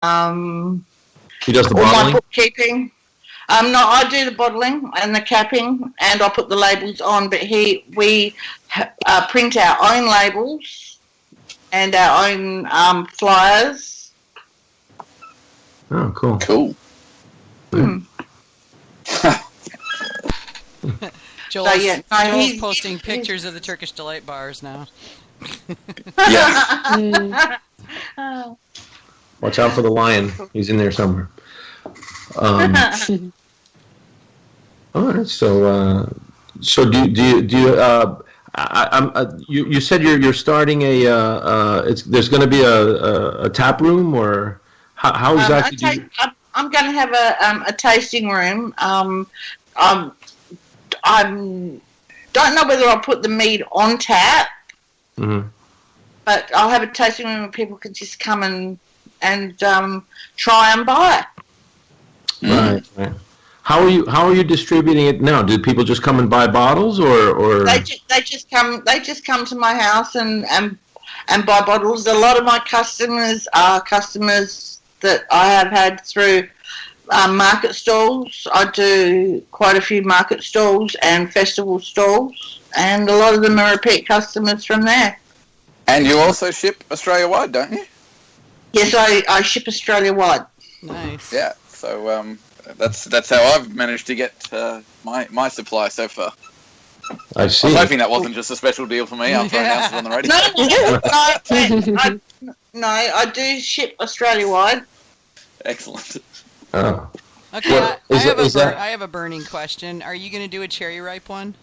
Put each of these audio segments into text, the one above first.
He does the all bottling? my bookkeeping. No, I do the bottling and the capping, and I put the labels on. But we print our own labels and our own flyers. Oh, cool. Cool. Joel's posting pictures of the Turkish Delight bars now. Yeah. Watch out for the lion. He's in there somewhere. All right. So do you? You said you're starting there's going to be a tap room, or how exactly? I'm going to have a tasting room. I don't know whether I'll put the mead on tap, but I'll have a tasting room where people can just come and try and buy. Right. How are you distributing it now? Do people just come and buy bottles, or they just come to my house and buy bottles? A lot of my customers are customers that I have had through market stalls. I do quite a few market stalls and festival stalls, and a lot of them are repeat customers from there. And you also ship Australia-wide, don't you? Yes, I ship Australia-wide. Nice. Yeah, so that's how I've managed to get my supply so far. I see. I was hoping that wasn't just a special deal for me after I announced it on the radio. No, I do ship Australia-wide. Excellent. Oh. Okay, Well, I have a burning question. Are you going to do a cherry ripe one?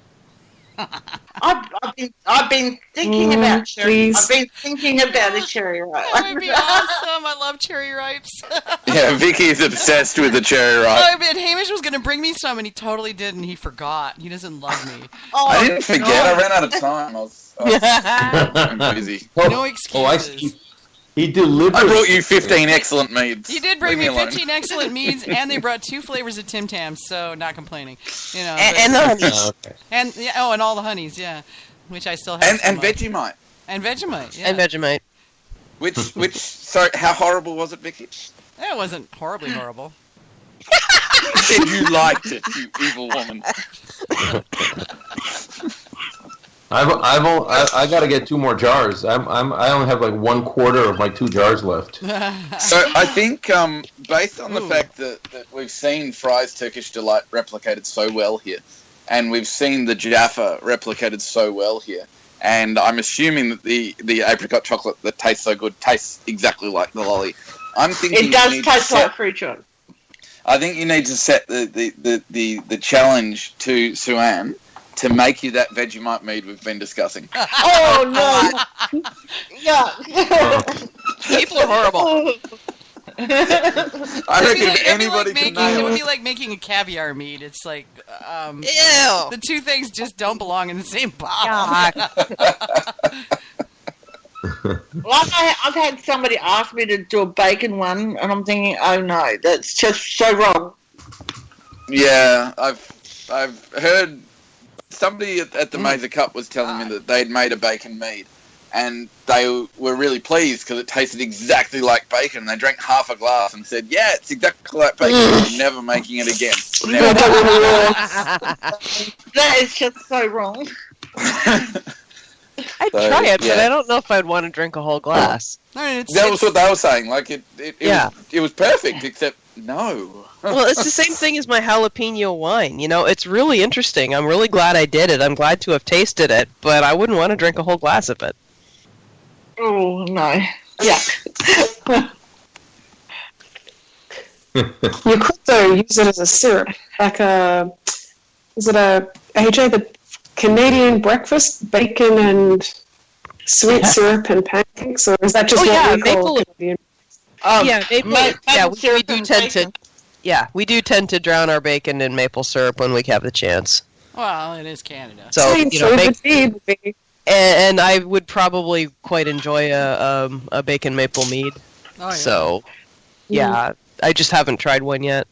I've been thinking about cherry. Please. I've been thinking about a cherry ripe. That would be awesome. I love cherry ripes. Yeah, Vicky's obsessed with the cherry ripe. Oh, man, Hamish was going to bring me some, and he totally didn't. He forgot. He doesn't love me. I didn't forget. I ran out of time. I was busy. No excuses. I see. He delivered. I brought you 15 excellent meads. You did bring me 15 excellent meads, and they brought 2 flavors of Tim Tams, so not complaining. You know, And the honeys. Okay. and all the honeys, yeah, which I still have. And Vegemite. And Vegemite, yeah. And Vegemite. Which, sorry, how horrible was it, Vicky? It wasn't horribly horrible. You liked it, you evil woman. I got to get 2 more jars. I only have like 1/4 of my 2 jars left. So I think, based on the fact that we've seen Fry's Turkish Delight replicated so well here, and we've seen the Jaffa replicated so well here, and I'm assuming that the apricot chocolate that tastes so good tastes exactly like the lolly. I'm thinking It does taste like fruit chocolate. I think you need to set the challenge to Sueann to make you that Vegemite mead we've been discussing. Oh no! Yeah. People are horrible. I reckon if anybody can It nail would it. be like making a caviar mead. It's like, Ew. the 2 things just don't belong in the same bottle. Well, I've had somebody ask me to do a bacon one, and I'm thinking, oh no, that's just so wrong. Yeah, I've heard somebody at the Mazer Cup was telling me that they'd made a bacon mead, and they were really pleased because it tasted exactly like bacon. They drank half a glass and said, "Yeah, it's exactly like bacon. I'm never making it again." Never. That is just so wrong. I'd try it, but I don't know if I'd want to drink a whole glass. That was what they were saying. Like it was perfect, except no. Well, it's the same thing as my jalapeno wine. You know, it's really interesting. I'm really glad I did it. I'm glad to have tasted it, but I wouldn't want to drink a whole glass of it. Oh no! Yeah. You could though use it as a syrup, like is it a AJ the Canadian breakfast bacon and sweet syrup and pancakes, or is that just what we call Canadian? We do tend to. Yeah, we do tend to drown our bacon in maple syrup when we have the chance. Well, it is Canada. So, and I would probably quite enjoy a bacon maple mead. Oh, yeah. So, yeah, I just haven't tried one yet.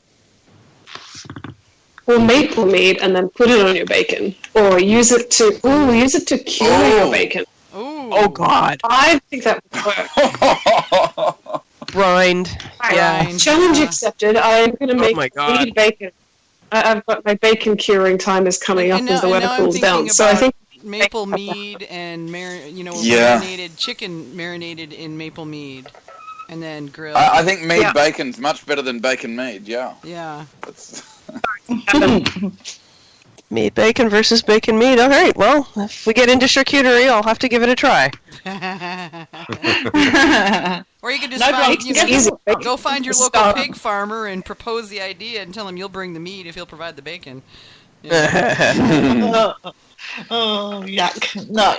Well, maple mead and then put it on your bacon, or use it to cure your bacon. Ooh. Oh God! I think that would work. Grind. Yeah. Challenge accepted. I'm going to make my God. mead bacon. I've got my bacon curing time is coming up as the weather cools down. So I think maple mead and Yeah. marinated chicken marinated in maple mead, and then grilled. I think mead bacon's much better than bacon mead. Yeah. Yeah. Meat bacon versus bacon meat. All right. Well, if we get into charcuterie, I'll have to give it a try. Or you could just easy. go find your local pig farmer and propose the idea and tell him you'll bring the meat if he'll provide the bacon. Yeah. Oh, yuck. No.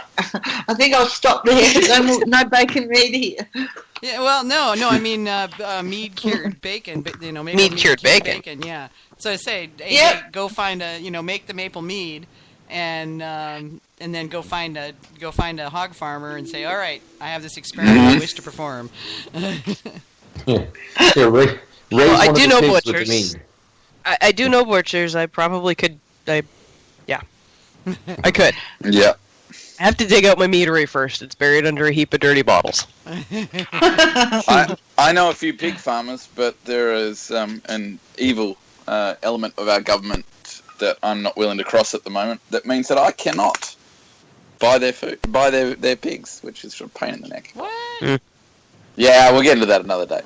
I think I'll stop there. No bacon meat here. Yeah, well, no, I mean mead cured bacon, but maybe mead cured bacon. Yeah. So I say, go find make the maple mead, and then go find a hog farmer and say, all right, I have this experiment I wish to perform. Raise I do know butchers. butchers. I do know butchers. I probably could. I could. Yeah. I have to dig out my meadery first. It's buried under a heap of dirty bottles. I know a few pig farmers, but there is an evil element of our government that I'm not willing to cross at the moment. That means that I cannot buy their food, buy their pigs, which is sort of a pain in the neck. What? Yeah, we'll get into that another day.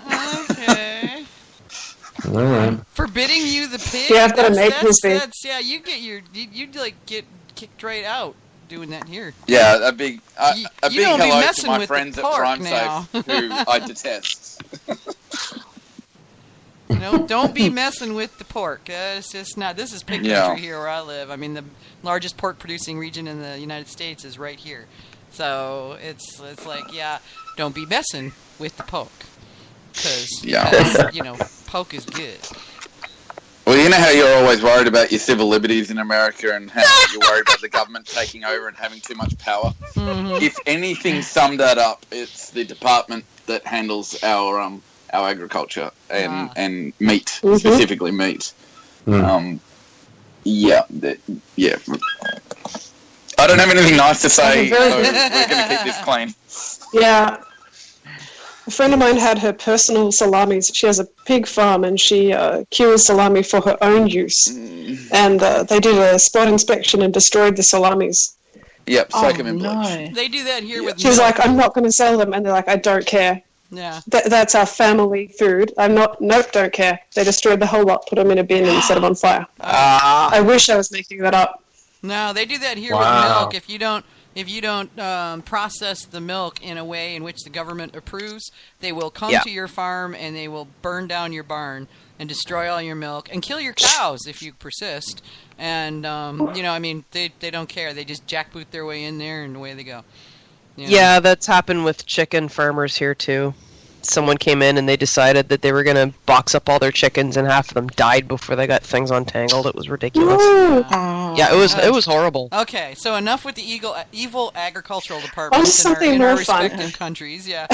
Okay. All right. Forbidding you the pig. Yeah, I've got to make this thing. You get kicked right out doing that here. Yeah, a big You big don't be hello to messing my with friends the at pork Prime now. Safe, who I detest. Don't be messing with the pork. It's just not. This is pig country here where I live. I mean, the largest pork producing region in the United States is right here. So it's like, don't be messing with the pork. Because, pork is good. Well, you know how you're always worried about your civil liberties in America and how you're worried about the government taking over and having too much power? Mm-hmm. If anything summed that up, it's the department that handles our agriculture and meat, specifically meat. Yeah. I don't have anything nice to say, so we're going to keep this clean. Yeah. A friend of mine had her personal salamis. She has a pig farm and she cures salami for her own use. And they did a spot inspection and destroyed the salamis. Yep, soak them in blood. No. They do that here with She was milk. like, I'm not going to sell them. And they're like, I don't care. Yeah. That's our family food. Nope, don't care. They destroyed the whole lot, put them in a bin and set them on fire. I wish I was making that up. No, they do that here with milk. If you don't process the milk in a way in which the government approves, they will come to your farm and they will burn down your barn and destroy all your milk and kill your cows if you persist. And they don't care. They just jackboot their way in there and away they go. Yeah, that's happened with chicken farmers here too. Someone came in and they decided that they were going to box up all their chickens, and half of them died before they got things untangled. It was ridiculous. Yeah, it was horrible. Okay, so enough with the evil agricultural departments something in our more fun. respective countries. Yeah,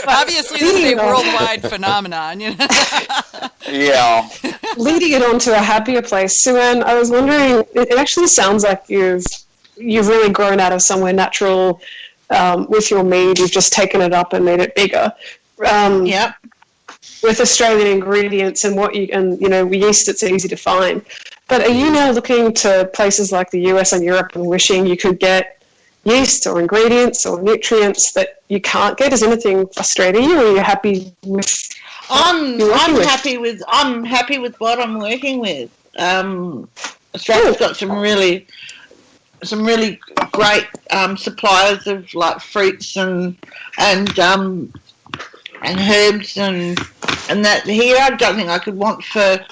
obviously this is a worldwide phenomenon. Yeah. Leading it on to a happier place, Sueann, I was wondering, it actually sounds like you've really grown out of somewhere natural with your mead. You've just taken it up and made it bigger. Yep. With Australian ingredients and yeast, it's easy to find. But are you now looking to places like the US and Europe and wishing you could get yeast or ingredients or nutrients that you can't get? Is anything frustrating you, or are you happy with? I'm happy with what I'm working with. Australia's got some really great suppliers of like fruits and herbs and that here. I don't think I could want for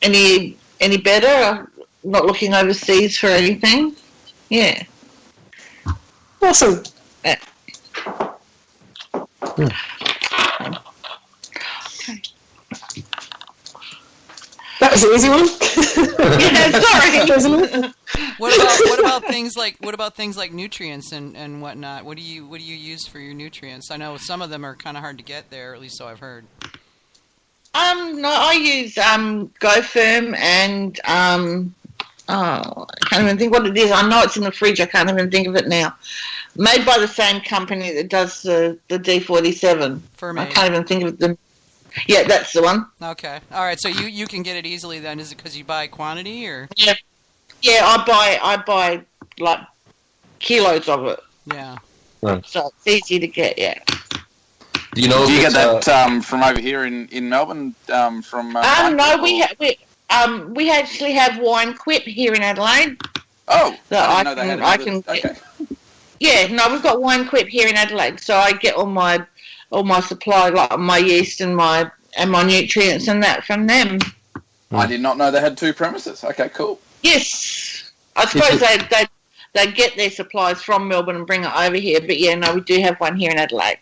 any better. I'm not looking overseas for anything. Yeah. Awesome. Yeah. That was an easy one. Yeah, sorry. What about things like nutrients and whatnot? What do you use for your nutrients? I know some of them are kind of hard to get there, at least so I've heard. No, I use Go Firm and I can't even think what it is. I know it's in the fridge. I can't even think of it now. made by the same company that does the D47. I can't even think of them. Yeah, that's the one. Okay. All right. So you can get it easily then. Is it because you buy quantity or? Yeah. Yeah, I buy like kilos of it. Yeah. Right. So it's easy to get. Yeah. Do you know? Do you get that from over here in Melbourne? No, we actually have Wine Quip here in Adelaide. Oh, I can get. Okay. Yeah, no, we've got Wine Quip here in Adelaide, so I get all my supply, like my yeast and my nutrients and that from them. I did not know they had 2 premises. Okay, cool. Yes, I suppose they get their supplies from Melbourne and bring it over here, but yeah, no, we do have one here in Adelaide.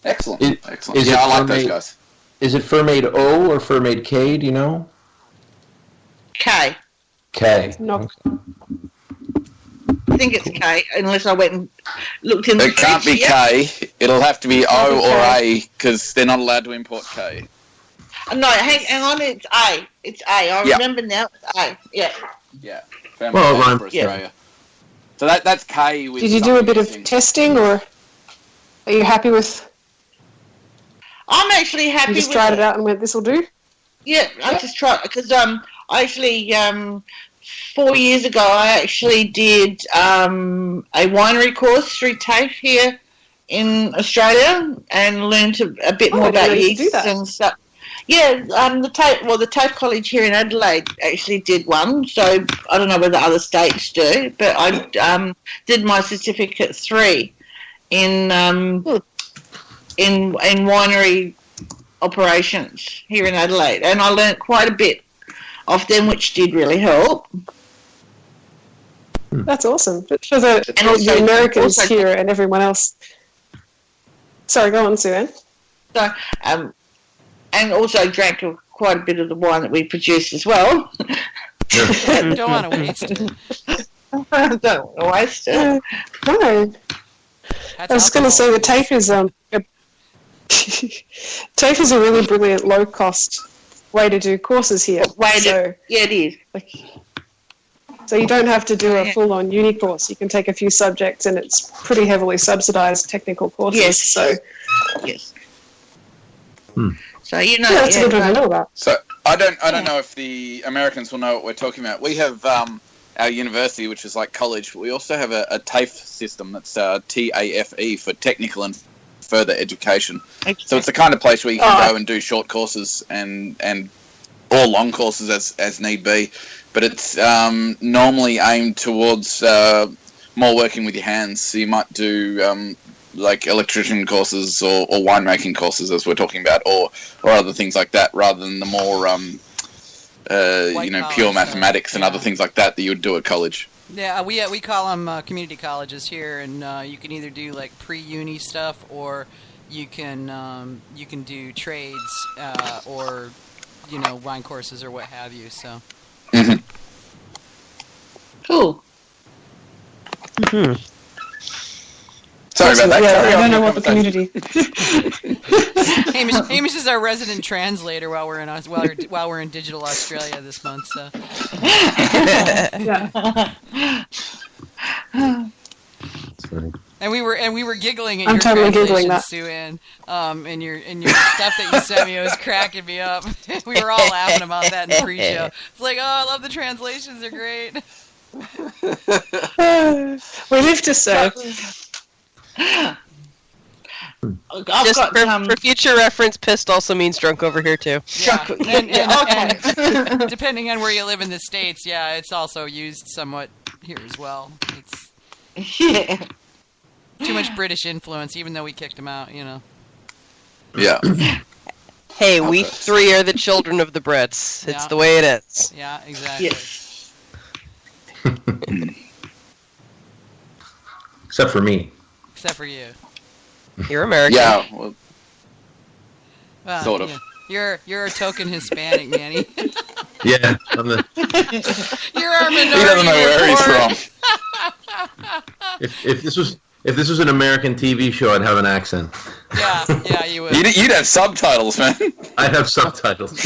Excellent. Excellent. Yeah, I like those guys. Is it Fermade O or Fermade K? Do you know? K. K. No. I think it's K, unless I went and looked in the It can't be K. It'll have to be O or A, because they're not allowed to import K. No, hang on, it's A. It's A. I remember now, it's A. Yeah. Yeah. Well, for Australia. So that's K. With Did you do a bit of testing, or are you happy with? I'm actually happy. You just tried it out and went, "This will do." Yeah, I just tried because I actually 4 years ago I actually did a winery course through TAFE here in Australia and learned a bit more about yeast and stuff. Yeah, the TAFE College here in Adelaide actually did one, so I don't know whether other states do, but I did my Certificate 3 in winery operations here in Adelaide, and I learnt quite a bit of them, which did really help. That's awesome. But for the Americans here and everyone else. Sorry, go on, Sueann. So, and also drank quite a bit of the wine that we produced as well. Don't want to waste it. Don't want to waste it. No. I was going to say the TAFE is TAFE is a really brilliant low-cost way to do courses here. Yeah, it is. So you don't have to do a full-on uni course. You can take a few subjects, and it's pretty heavily subsidised technical courses. Yes. Yes. So that's a good one to know about. So I don't know if the Americans will know what we're talking about. We have our university, which is like college, but we also have a TAFE system that's TAFE for technical and further education. Okay. So it's the kind of place where you can go and do short courses and or long courses as need be, but it's normally aimed towards more working with your hands. So you might do like electrician courses or winemaking courses, as we're talking about, or other things like that, rather than the more pure mathematics and other things like that you would do at college. Yeah, we call them community colleges here, and you can either do like pre-uni stuff, or you can do trades or wine courses or what have you. So. Mm-hmm. Cool. Mm-hmm. Sorry about that. Yeah, I don't know what the community. Hamish is our resident translator while we're in digital Australia this month. So. Yeah. And we were giggling at I'm your totally translation, giggling that. Sueann, and your stuff that you sent me. It was cracking me up. We were all laughing about that in the pre-show. It's like, I love the translations; they're great. We live to serve. Just for future reference, pissed also means drunk over here too. Yeah. And depending on where you live in the States, yeah, it's also used somewhat here as well. It's too much British influence, even though we kicked them out, Yeah. Hey, we three are the children of the Brits. It's the way it is. Yeah, exactly. Yes. Except for me. Except for you. You're American. Yeah, well, sort of. Yeah. You're a token Hispanic, Manny. Yeah. You're our minority. He doesn't know where he's from. If this was an American TV show, I'd have an accent. Yeah, you would. You'd have subtitles, man. I'd have subtitles.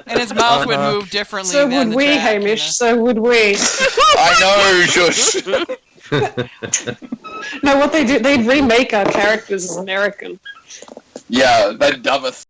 And his mouth would move differently. So than would the we, track, Hamish. So would we. I know, shush. No, what they do, they'd remake our characters as American. Yeah, they'd dub us.